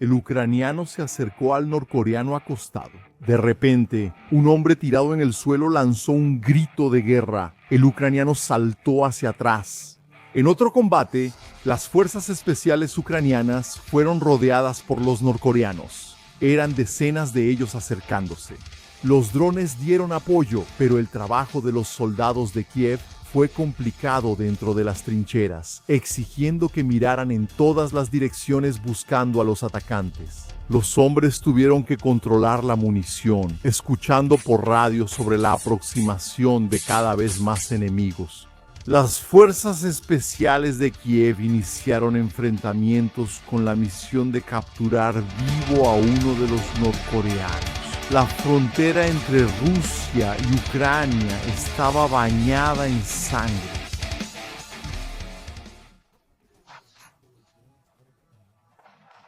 El ucraniano se acercó al norcoreano acostado. De repente, un hombre tirado en el suelo lanzó un grito de guerra. El ucraniano saltó hacia atrás. En otro combate, las fuerzas especiales ucranianas fueron rodeadas por los norcoreanos. Eran decenas de ellos acercándose. Los drones dieron apoyo, pero el trabajo de los soldados de Kiev fue complicado dentro de las trincheras, exigiendo que miraran en todas las direcciones buscando a los atacantes. Los hombres tuvieron que controlar la munición, escuchando por radio sobre la aproximación de cada vez más enemigos. Las fuerzas especiales de Kiev iniciaron enfrentamientos con la misión de capturar vivo a uno de los norcoreanos. La frontera entre Rusia y Ucrania estaba bañada en sangre.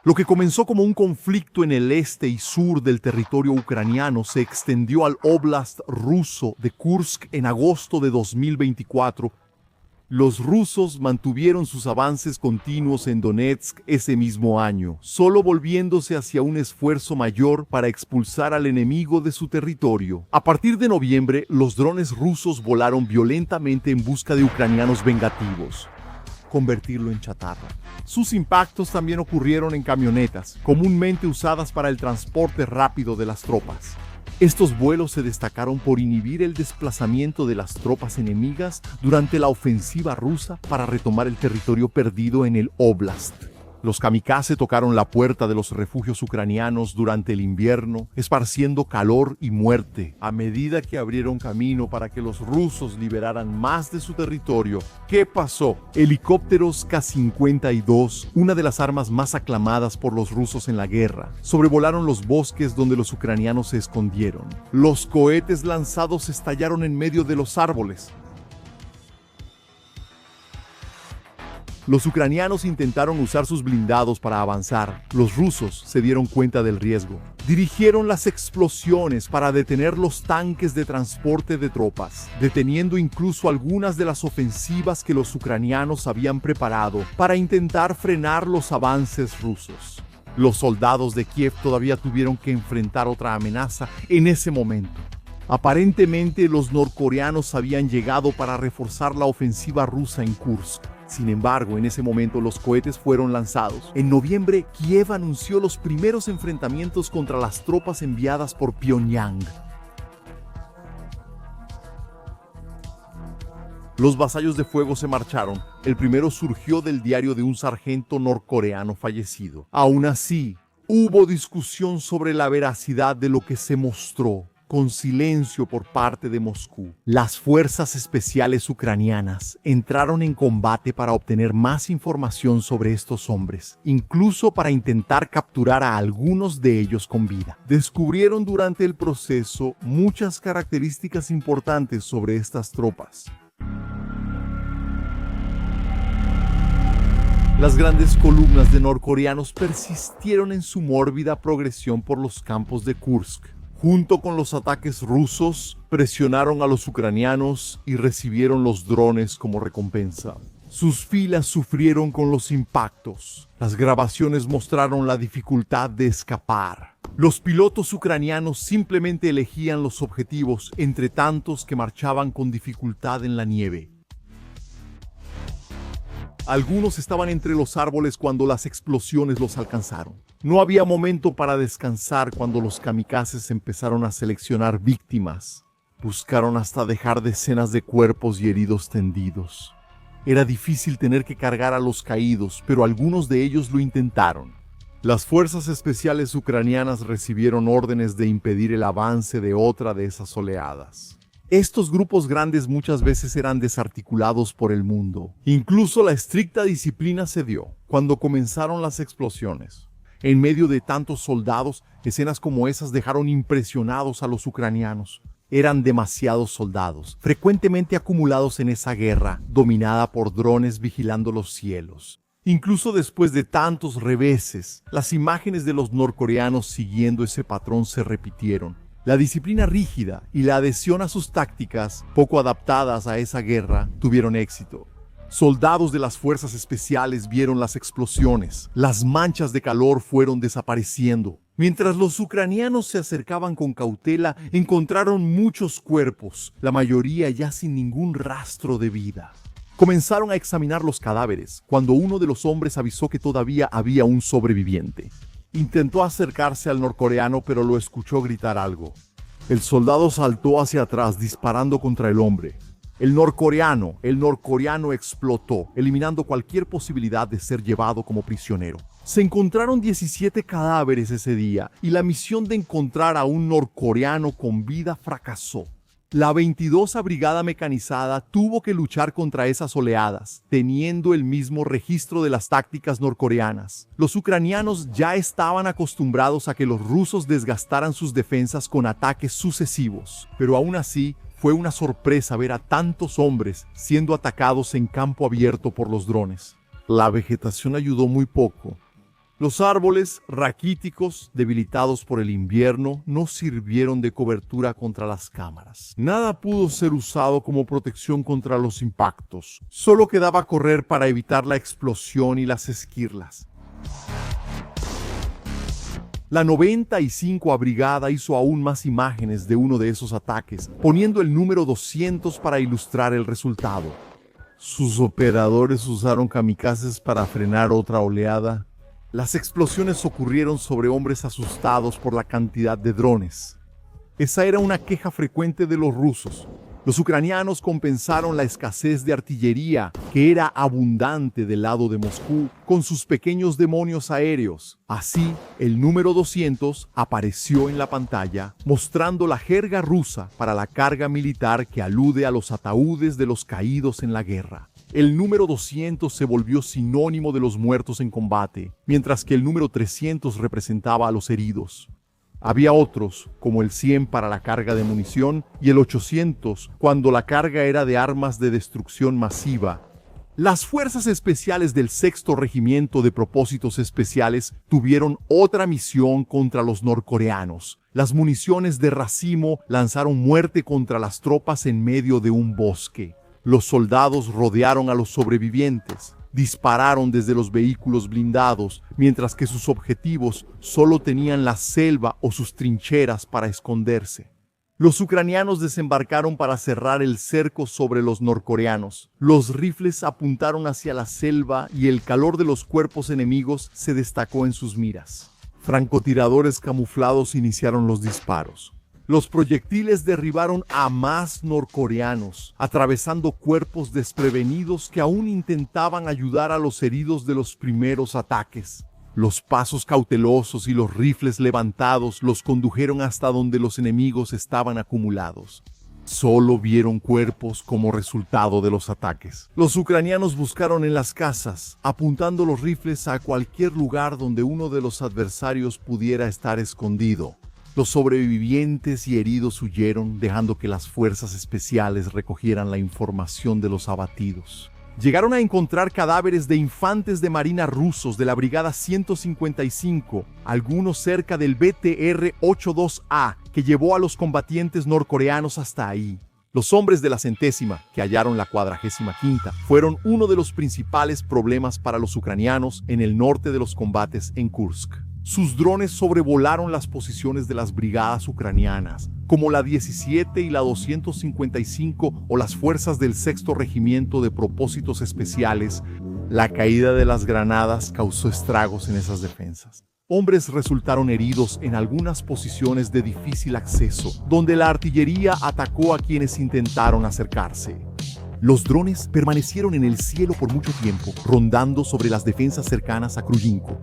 Lo que comenzó como un conflicto en el este y sur del territorio ucraniano se extendió al óblast ruso de Kursk en agosto de 2024. Los rusos mantuvieron sus avances continuos en Donetsk ese mismo año, solo volviéndose hacia un esfuerzo mayor para expulsar al enemigo de su territorio. A partir de noviembre, los drones rusos volaron violentamente en busca de ucranianos vengativos, convertirlo en chatarra. Sus impactos también ocurrieron en camionetas, comúnmente usadas para el transporte rápido de las tropas. Estos vuelos se destacaron por inhibir el desplazamiento de las tropas enemigas durante la ofensiva rusa para retomar el territorio perdido en el Oblast. Los kamikaze tocaron la puerta de los refugios ucranianos durante el invierno, esparciendo calor y muerte, a medida que abrieron camino para que los rusos liberaran más de su territorio. ¿Qué pasó? Helicópteros K-52, una de las armas más aclamadas por los rusos en la guerra, sobrevolaron los bosques donde los ucranianos se escondieron. Los cohetes lanzados estallaron en medio de los árboles. Los ucranianos intentaron usar sus blindados para avanzar. Los rusos se dieron cuenta del riesgo. Dirigieron las explosiones para detener los tanques de transporte de tropas, deteniendo incluso algunas de las ofensivas que los ucranianos habían preparado para intentar frenar los avances rusos. Los soldados de Kiev todavía tuvieron que enfrentar otra amenaza en ese momento. Aparentemente, los norcoreanos habían llegado para reforzar la ofensiva rusa en Kursk. Sin embargo, en ese momento los cohetes fueron lanzados. En noviembre, Kiev anunció los primeros enfrentamientos contra las tropas enviadas por Pyongyang. Los vasallos de fuego se marcharon. El primero surgió del diario de un sargento norcoreano fallecido. Aún así, hubo discusión sobre la veracidad de lo que se mostró, con silencio por parte de Moscú. Las fuerzas especiales ucranianas entraron en combate para obtener más información sobre estos hombres, incluso para intentar capturar a algunos de ellos con vida. Descubrieron durante el proceso muchas características importantes sobre estas tropas. Las grandes columnas de norcoreanos persistieron en su mórbida progresión por los campos de Kursk. Junto con los ataques rusos, presionaron a los ucranianos y recibieron los drones como recompensa. Sus filas sufrieron con los impactos. Las grabaciones mostraron la dificultad de escapar. Los pilotos ucranianos simplemente elegían los objetivos entre tantos que marchaban con dificultad en la nieve. Algunos estaban entre los árboles cuando las explosiones los alcanzaron. No había momento para descansar cuando los kamikazes empezaron a seleccionar víctimas. Buscaron hasta dejar decenas de cuerpos y heridos tendidos. Era difícil tener que cargar a los caídos, pero algunos de ellos lo intentaron. Las fuerzas especiales ucranianas recibieron órdenes de impedir el avance de otra de esas oleadas. Estos grupos grandes muchas veces eran desarticulados por el mundo. Incluso la estricta disciplina cedió cuando comenzaron las explosiones. En medio de tantos soldados, escenas como esas dejaron impresionados a los ucranianos. Eran demasiados soldados, frecuentemente acumulados en esa guerra, dominada por drones vigilando los cielos. Incluso después de tantos reveses, las imágenes de los norcoreanos siguiendo ese patrón se repitieron. La disciplina rígida y la adhesión a sus tácticas, poco adaptadas a esa guerra, tuvieron éxito. Soldados de las fuerzas especiales vieron las explosiones. Las manchas de calor fueron desapareciendo. Mientras los ucranianos se acercaban con cautela, encontraron muchos cuerpos, la mayoría ya sin ningún rastro de vida. Comenzaron a examinar los cadáveres, cuando uno de los hombres avisó que todavía había un sobreviviente. Intentó acercarse al norcoreano, pero lo escuchó gritar algo. El soldado saltó hacia atrás, disparando contra el hombre. El norcoreano explotó, eliminando cualquier posibilidad de ser llevado como prisionero. Se encontraron 17 cadáveres ese día y la misión de encontrar a un norcoreano con vida fracasó. La 22ª Brigada Mecanizada tuvo que luchar contra esas oleadas, teniendo el mismo registro de las tácticas norcoreanas. Los ucranianos ya estaban acostumbrados a que los rusos desgastaran sus defensas con ataques sucesivos, pero aún así, fue una sorpresa ver a tantos hombres siendo atacados en campo abierto por los drones. La vegetación ayudó muy poco. Los árboles raquíticos, debilitados por el invierno, no sirvieron de cobertura contra las cámaras. Nada pudo ser usado como protección contra los impactos. Solo quedaba correr para evitar la explosión y las esquirlas. La 95ª Brigada hizo aún más imágenes de uno de esos ataques, poniendo el número 200 para ilustrar el resultado. Sus operadores usaron kamikazes para frenar otra oleada. Las explosiones ocurrieron sobre hombres asustados por la cantidad de drones. Esa era una queja frecuente de los rusos. Los ucranianos compensaron la escasez de artillería, que era abundante del lado de Moscú, con sus pequeños demonios aéreos. Así, el número 200 apareció en la pantalla, mostrando la jerga rusa para la carga militar que alude a los ataúdes de los caídos en la guerra. El número 200 se volvió sinónimo de los muertos en combate, mientras que el número 300 representaba a los heridos. Había otros, como el 100 para la carga de munición y el 800 cuando la carga era de armas de destrucción masiva. Las fuerzas especiales del 6º Regimiento de Propósitos Especiales tuvieron otra misión contra los norcoreanos. Las municiones de racimo lanzaron muerte contra las tropas en medio de un bosque. Los soldados rodearon a los sobrevivientes. Dispararon desde los vehículos blindados, mientras que sus objetivos solo tenían la selva o sus trincheras para esconderse. Los ucranianos desembarcaron para cerrar el cerco sobre los norcoreanos. Los rifles apuntaron hacia la selva y el calor de los cuerpos enemigos se destacó en sus miras. Francotiradores camuflados iniciaron los disparos. Los proyectiles derribaron a más norcoreanos, atravesando cuerpos desprevenidos que aún intentaban ayudar a los heridos de los primeros ataques. Los pasos cautelosos y los rifles levantados los condujeron hasta donde los enemigos estaban acumulados. Solo vieron cuerpos como resultado de los ataques. Los ucranianos buscaron en las casas, apuntando los rifles a cualquier lugar donde uno de los adversarios pudiera estar escondido. Los sobrevivientes y heridos huyeron, dejando que las fuerzas especiales recogieran la información de los abatidos. Llegaron a encontrar cadáveres de infantes de marina rusos de la Brigada 155, algunos cerca del BTR-82A, que llevó a los combatientes norcoreanos hasta ahí. Los hombres de la 100ª, que hallaron la 45ª, fueron uno de los principales problemas para los ucranianos en el norte de los combates en Kursk. Sus drones sobrevolaron las posiciones de las brigadas ucranianas, como la 17 y la 255 o las fuerzas del 6º Regimiento de Propósitos Especiales. La caída de las granadas causó estragos en esas defensas. Hombres resultaron heridos en algunas posiciones de difícil acceso, donde la artillería atacó a quienes intentaron acercarse. Los drones permanecieron en el cielo por mucho tiempo, rondando sobre las defensas cercanas a Kruyinko.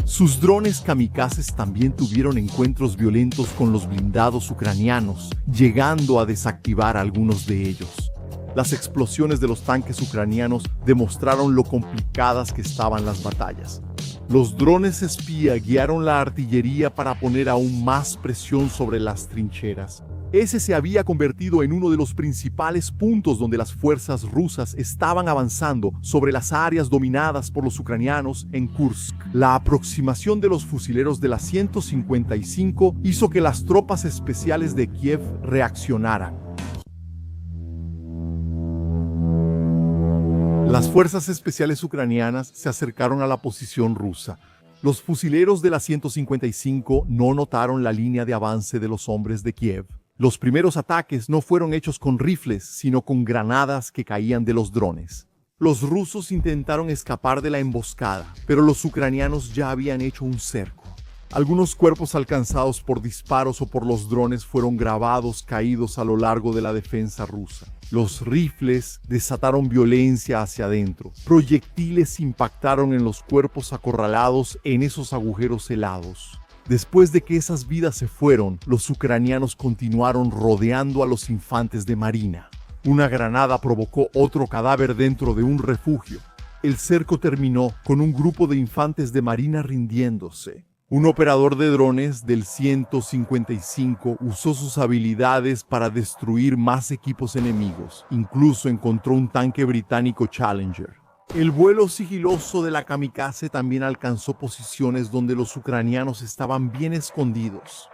Sus drones kamikazes también tuvieron encuentros violentos con los blindados ucranianos, llegando a desactivar algunos de ellos. Las explosiones de los tanques ucranianos demostraron lo complicadas que estaban las batallas. Los drones espía guiaron la artillería para poner aún más presión sobre las trincheras. Ese se había convertido en uno de los principales puntos donde las fuerzas rusas estaban avanzando sobre las áreas dominadas por los ucranianos en Kursk. La aproximación de los fusileros de la 155 hizo que las tropas especiales de Kiev reaccionaran. Las fuerzas especiales ucranianas se acercaron a la posición rusa. Los fusileros de la 155 no notaron la línea de avance de los hombres de Kiev. Los primeros ataques no fueron hechos con rifles, sino con granadas que caían de los drones. Los rusos intentaron escapar de la emboscada, pero los ucranianos ya habían hecho un cerco. Algunos cuerpos alcanzados por disparos o por los drones fueron grabados caídos a lo largo de la defensa rusa. Los rifles desataron violencia hacia adentro. Proyectiles impactaron en los cuerpos acorralados en esos agujeros helados. Después de que esas vidas se fueron, los ucranianos continuaron rodeando a los infantes de marina. Una granada provocó otro cadáver dentro de un refugio. El cerco terminó con un grupo de infantes de marina rindiéndose. Un operador de drones del 155 usó sus habilidades para destruir más equipos enemigos. Incluso encontró un tanque británico Challenger. El vuelo sigiloso de la kamikaze también alcanzó posiciones donde los ucranianos estaban bien escondidos.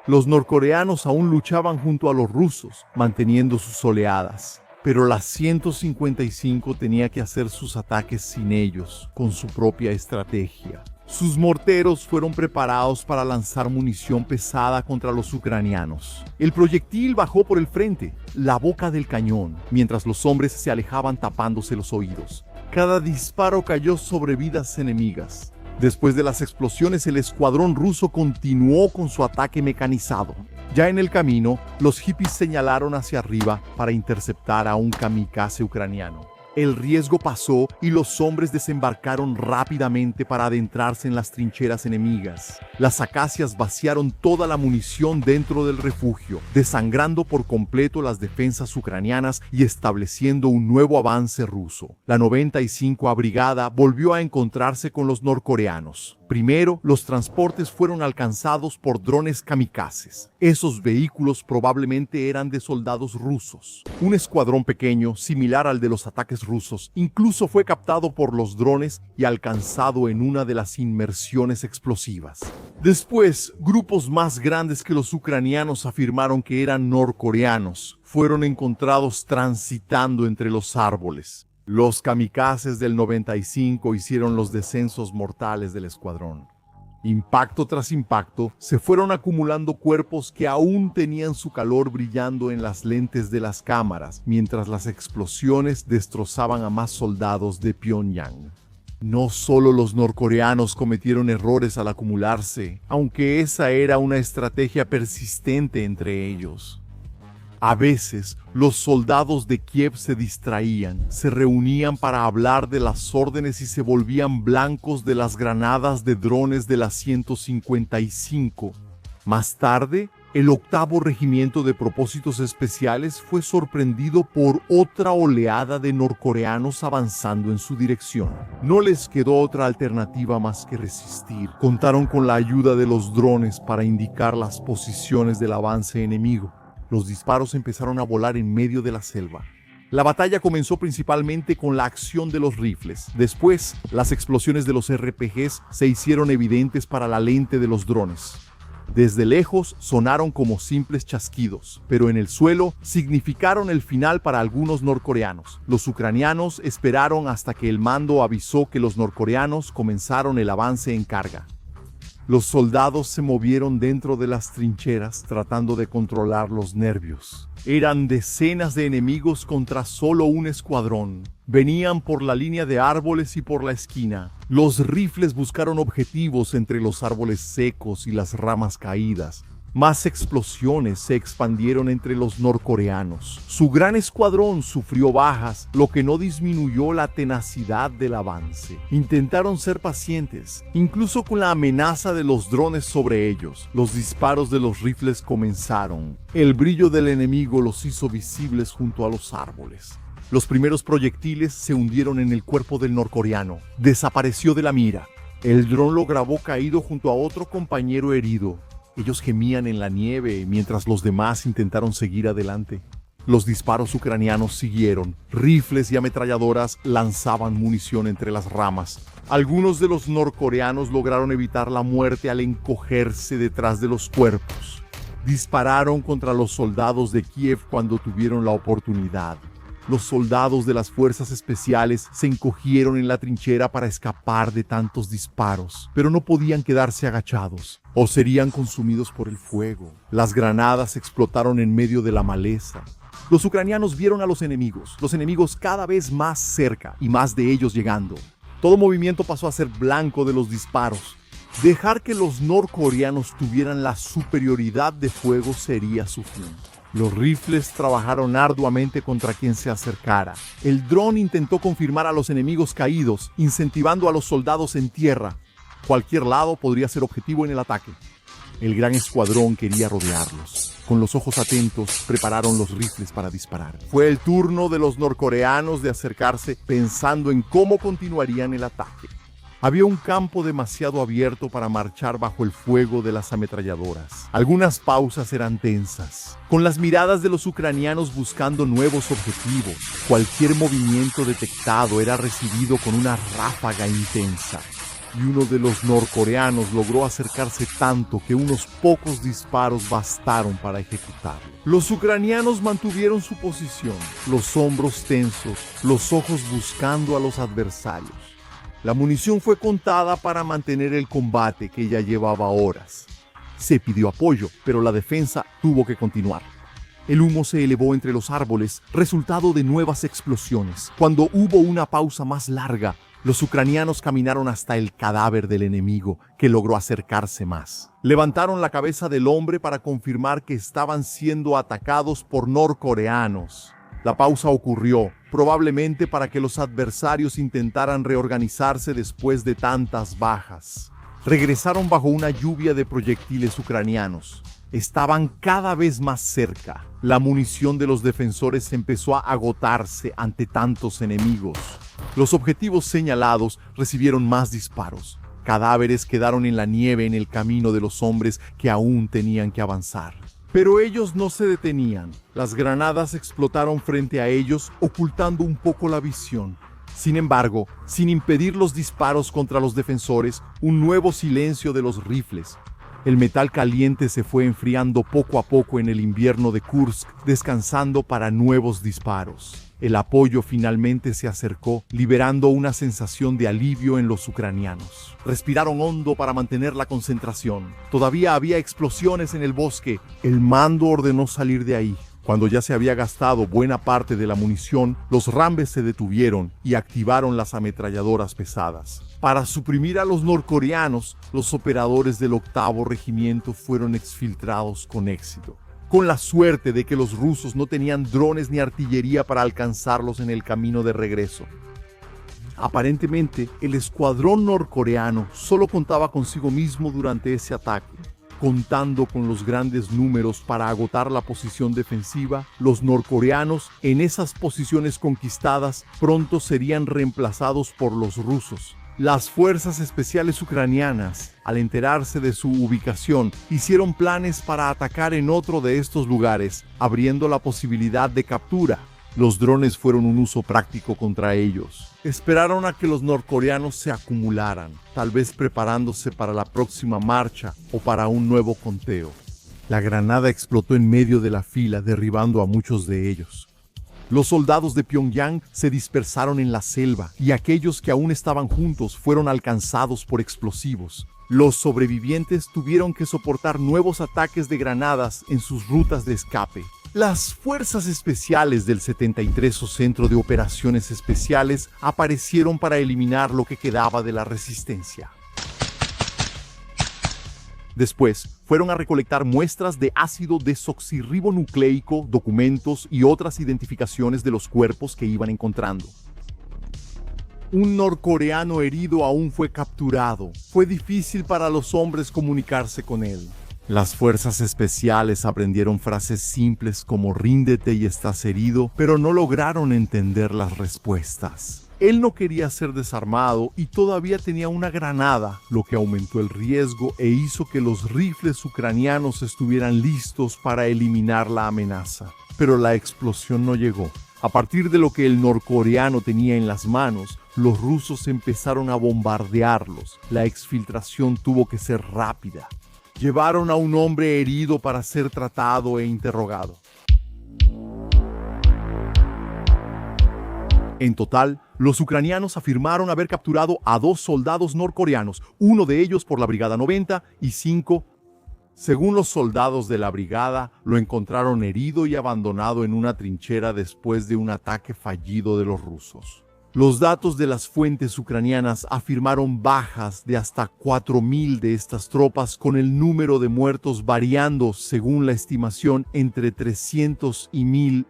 Los norcoreanos aún luchaban junto a los rusos, manteniendo sus oleadas. Pero la 155 tenía que hacer sus ataques sin ellos, con su propia estrategia. Sus morteros fueron preparados para lanzar munición pesada contra los ucranianos. El proyectil bajó por el frente, la boca del cañón, mientras los hombres se alejaban tapándose los oídos. Cada disparo cayó sobre vidas enemigas. Después de las explosiones, el escuadrón ruso continuó con su ataque mecanizado. Ya en el camino, los hippies señalaron hacia arriba para interceptar a un kamikaze ucraniano. El riesgo pasó y los hombres desembarcaron rápidamente para adentrarse en las trincheras enemigas. Las acacias vaciaron toda la munición dentro del refugio, desangrando por completo las defensas ucranianas y estableciendo un nuevo avance ruso. La 95 Brigada volvió a encontrarse con los norcoreanos. Primero, los transportes fueron alcanzados por drones kamikazes. Esos vehículos probablemente eran de soldados rusos. Un escuadrón pequeño, similar al de los ataques rusos, incluso fue captado por los drones y alcanzado en una de las inmersiones explosivas. Después, grupos más grandes que los ucranianos afirmaron que eran norcoreanos. Fueron encontrados transitando entre los árboles. Los kamikazes del 95 hicieron los descensos mortales del escuadrón. Impacto tras impacto, se fueron acumulando cuerpos que aún tenían su calor brillando en las lentes de las cámaras, mientras las explosiones destrozaban a más soldados de Pyongyang. No solo los norcoreanos cometieron errores al acumularse, aunque esa era una estrategia persistente entre ellos. A veces, los soldados de Kiev se distraían, se reunían para hablar de las órdenes y se volvían blancos de las granadas de drones de la 155. Más tarde, el 8º Regimiento de Propósitos Especiales fue sorprendido por otra oleada de norcoreanos avanzando en su dirección. No les quedó otra alternativa más que resistir. Contaron con la ayuda de los drones para indicar las posiciones del avance enemigo. Los disparos empezaron a volar en medio de la selva. La batalla comenzó principalmente con la acción de los rifles. Después, las explosiones de los RPGs se hicieron evidentes para la lente de los drones. Desde lejos sonaron como simples chasquidos, pero en el suelo significaron el final para algunos norcoreanos. Los ucranianos esperaron hasta que el mando avisó que los norcoreanos comenzaron el avance en carga. Los soldados se movieron dentro de las trincheras tratando de controlar los nervios. Eran decenas de enemigos contra solo un escuadrón. Venían por la línea de árboles y por la esquina. Los rifles buscaron objetivos entre los árboles secos y las ramas caídas. Más explosiones se expandieron entre los norcoreanos. Su gran escuadrón sufrió bajas, lo que no disminuyó la tenacidad del avance. Intentaron ser pacientes, incluso con la amenaza de los drones sobre ellos. Los disparos de los rifles comenzaron. El brillo del enemigo los hizo visibles junto a los árboles. Los primeros proyectiles se hundieron en el cuerpo del norcoreano. Desapareció de la mira. El dron lo grabó caído junto a otro compañero herido. Ellos gemían en la nieve mientras los demás intentaron seguir adelante. Los disparos ucranianos siguieron. Rifles y ametralladoras lanzaban munición entre las ramas. Algunos de los norcoreanos lograron evitar la muerte al encogerse detrás de los cuerpos. Dispararon contra los soldados de Kiev cuando tuvieron la oportunidad. Los soldados de las fuerzas especiales se encogieron en la trinchera para escapar de tantos disparos, pero no podían quedarse agachados o serían consumidos por el fuego. Las granadas explotaron en medio de la maleza. Los ucranianos vieron a los enemigos cada vez más cerca y más de ellos llegando. Todo movimiento pasó a ser blanco de los disparos. Dejar que los norcoreanos tuvieran la superioridad de fuego sería su fin. Los rifles trabajaron arduamente contra quien se acercara. El dron intentó confirmar a los enemigos caídos, incentivando a los soldados en tierra. Cualquier lado podría ser objetivo en el ataque. El gran escuadrón quería rodearlos. Con los ojos atentos, prepararon los rifles para disparar. Fue el turno de los norcoreanos de acercarse, pensando en cómo continuarían el ataque. Había un campo demasiado abierto para marchar bajo el fuego de las ametralladoras. Algunas pausas eran tensas, con las miradas de los ucranianos buscando nuevos objetivos. Cualquier movimiento detectado era recibido con una ráfaga intensa. Y uno de los norcoreanos logró acercarse tanto que unos pocos disparos bastaron para ejecutarlo. Los ucranianos mantuvieron su posición, los hombros tensos, los ojos buscando a los adversarios. La munición fue contada para mantener el combate que ya llevaba horas. Se pidió apoyo, pero la defensa tuvo que continuar. El humo se elevó entre los árboles, resultado de nuevas explosiones. Cuando hubo una pausa más larga, los ucranianos caminaron hasta el cadáver del enemigo, que logró acercarse más. Levantaron la cabeza del hombre para confirmar que estaban siendo atacados por norcoreanos. La pausa ocurrió, probablemente para que los adversarios intentaran reorganizarse después de tantas bajas. Regresaron bajo una lluvia de proyectiles ucranianos. Estaban cada vez más cerca. La munición de los defensores empezó a agotarse ante tantos enemigos. Los objetivos señalados recibieron más disparos. Cadáveres quedaron en la nieve en el camino de los hombres que aún tenían que avanzar. Pero ellos no se detenían. Las granadas explotaron frente a ellos, ocultando un poco la visión. Sin embargo, sin impedir los disparos contra los defensores, un nuevo silencio de los rifles. El metal caliente se fue enfriando poco a poco en el invierno de Kursk, descansando para nuevos disparos. El apoyo finalmente se acercó, liberando una sensación de alivio en los ucranianos. Respiraron hondo para mantener la concentración. Todavía había explosiones en el bosque. El mando ordenó salir de ahí. Cuando ya se había gastado buena parte de la munición, los rambes se detuvieron y activaron las ametralladoras pesadas. Para suprimir a los norcoreanos, los operadores del 8º Regimiento fueron exfiltrados con éxito, con la suerte de que los rusos no tenían drones ni artillería para alcanzarlos en el camino de regreso. Aparentemente, el escuadrón norcoreano solo contaba consigo mismo durante ese ataque. Contando con los grandes números para agotar la posición defensiva, los norcoreanos, en esas posiciones conquistadas, pronto serían reemplazados por los rusos. Las fuerzas especiales ucranianas, al enterarse de su ubicación, hicieron planes para atacar en otro de estos lugares, abriendo la posibilidad de captura. Los drones fueron un uso práctico contra ellos. Esperaron a que los norcoreanos se acumularan, tal vez preparándose para la próxima marcha o para un nuevo conteo. La granada explotó en medio de la fila, derribando a muchos de ellos. Los soldados de Pyongyang se dispersaron en la selva y aquellos que aún estaban juntos fueron alcanzados por explosivos. Los sobrevivientes tuvieron que soportar nuevos ataques de granadas en sus rutas de escape. Las fuerzas especiales del 73 o Centro de Operaciones Especiales aparecieron para eliminar lo que quedaba de la resistencia. Después, fueron a recolectar muestras de ácido desoxirribonucleico, documentos y otras identificaciones de los cuerpos que iban encontrando. Un norcoreano herido aún fue capturado. Fue difícil para los hombres comunicarse con él. Las fuerzas especiales aprendieron frases simples como "ríndete y estás herido", pero no lograron entender las respuestas. Él no quería ser desarmado y todavía tenía una granada, lo que aumentó el riesgo e hizo que los rifles ucranianos estuvieran listos para eliminar la amenaza. Pero la explosión no llegó. A partir de lo que el norcoreano tenía en las manos, los rusos empezaron a bombardearlos. La exfiltración tuvo que ser rápida. Llevaron a un hombre herido para ser tratado e interrogado. En total, los ucranianos afirmaron haber capturado a 2 soldados norcoreanos, uno de ellos por la Brigada 90 y 5. Según los soldados de la brigada, lo encontraron herido y abandonado en una trinchera después de un ataque fallido de los rusos. Los datos de las fuentes ucranianas afirmaron bajas de hasta 4.000 de estas tropas, con el número de muertos variando, según la estimación, entre 300 y 1.000.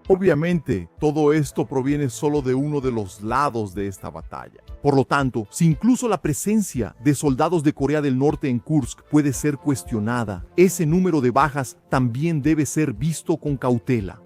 Obviamente, todo esto proviene solo de uno de los lados de esta batalla. Por lo tanto, si incluso la presencia de soldados de Corea del Norte en Kursk puede ser cuestionada, ese número de bajas también debe ser visto con cautela.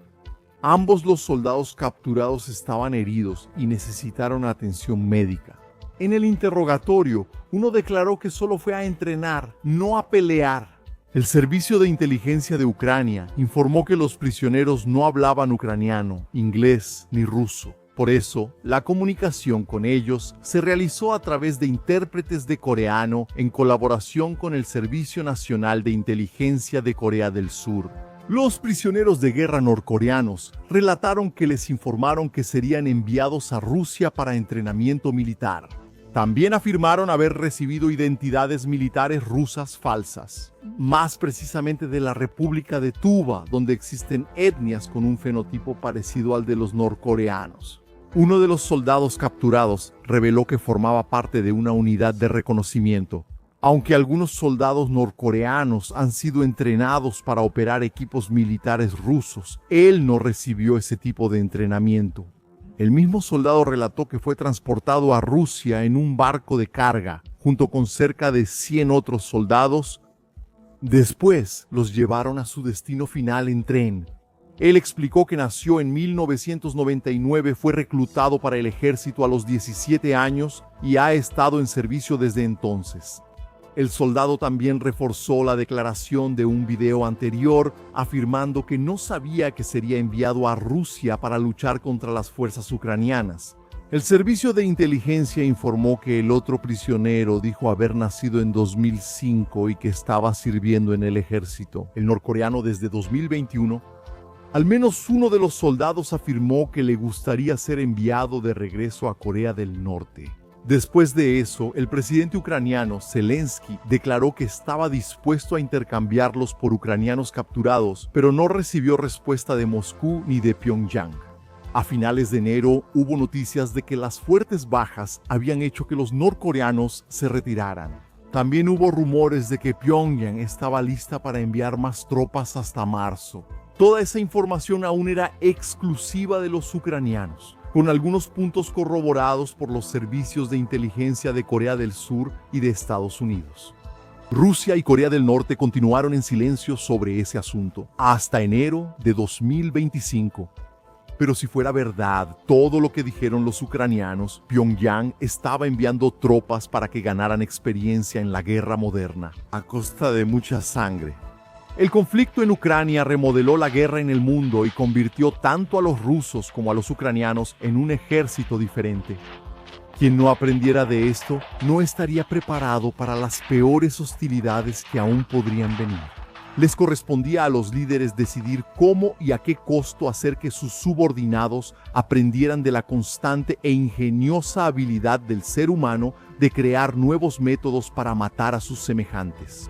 Ambos los soldados capturados estaban heridos y necesitaron atención médica. En el interrogatorio, uno declaró que solo fue a entrenar, no a pelear. El Servicio de Inteligencia de Ucrania informó que los prisioneros no hablaban ucraniano, inglés ni ruso. Por eso, la comunicación con ellos se realizó a través de intérpretes de coreano en colaboración con el Servicio Nacional de Inteligencia de Corea del Sur. Los prisioneros de guerra norcoreanos relataron que les informaron que serían enviados a Rusia para entrenamiento militar. También afirmaron haber recibido identidades militares rusas falsas, más precisamente de la República de Tuva, donde existen etnias con un fenotipo parecido al de los norcoreanos. Uno de los soldados capturados reveló que formaba parte de una unidad de reconocimiento. Aunque algunos soldados norcoreanos han sido entrenados para operar equipos militares rusos, él no recibió ese tipo de entrenamiento. El mismo soldado relató que fue transportado a Rusia en un barco de carga, junto con cerca de 100 otros soldados. Después los llevaron a su destino final en tren. Él explicó que nació en 1999, fue reclutado para el ejército a los 17 años y ha estado en servicio desde entonces. El soldado también reforzó la declaración de un video anterior, afirmando que no sabía que sería enviado a Rusia para luchar contra las fuerzas ucranianas. El servicio de inteligencia informó que el otro prisionero dijo haber nacido en 2005 y que estaba sirviendo en el ejército, el norcoreano, desde 2021. Al menos uno de los soldados afirmó que le gustaría ser enviado de regreso a Corea del Norte. Después de eso, el presidente ucraniano Zelensky declaró que estaba dispuesto a intercambiarlos por ucranianos capturados, pero no recibió respuesta de Moscú ni de Pyongyang. A finales de enero hubo noticias de que las fuertes bajas habían hecho que los norcoreanos se retiraran. También hubo rumores de que Pyongyang estaba lista para enviar más tropas hasta marzo. Toda esa información aún era exclusiva de los ucranianos, con algunos puntos corroborados por los servicios de inteligencia de Corea del Sur y de Estados Unidos. Rusia y Corea del Norte continuaron en silencio sobre ese asunto hasta enero de 2025. Pero si fuera verdad todo lo que dijeron los ucranianos, Pyongyang estaba enviando tropas para que ganaran experiencia en la guerra moderna, a costa de mucha sangre. El conflicto en Ucrania remodeló la guerra en el mundo y convirtió tanto a los rusos como a los ucranianos en un ejército diferente. Quien no aprendiera de esto no estaría preparado para las peores hostilidades que aún podrían venir. Les correspondía a los líderes decidir cómo y a qué costo hacer que sus subordinados aprendieran de la constante e ingeniosa habilidad del ser humano de crear nuevos métodos para matar a sus semejantes.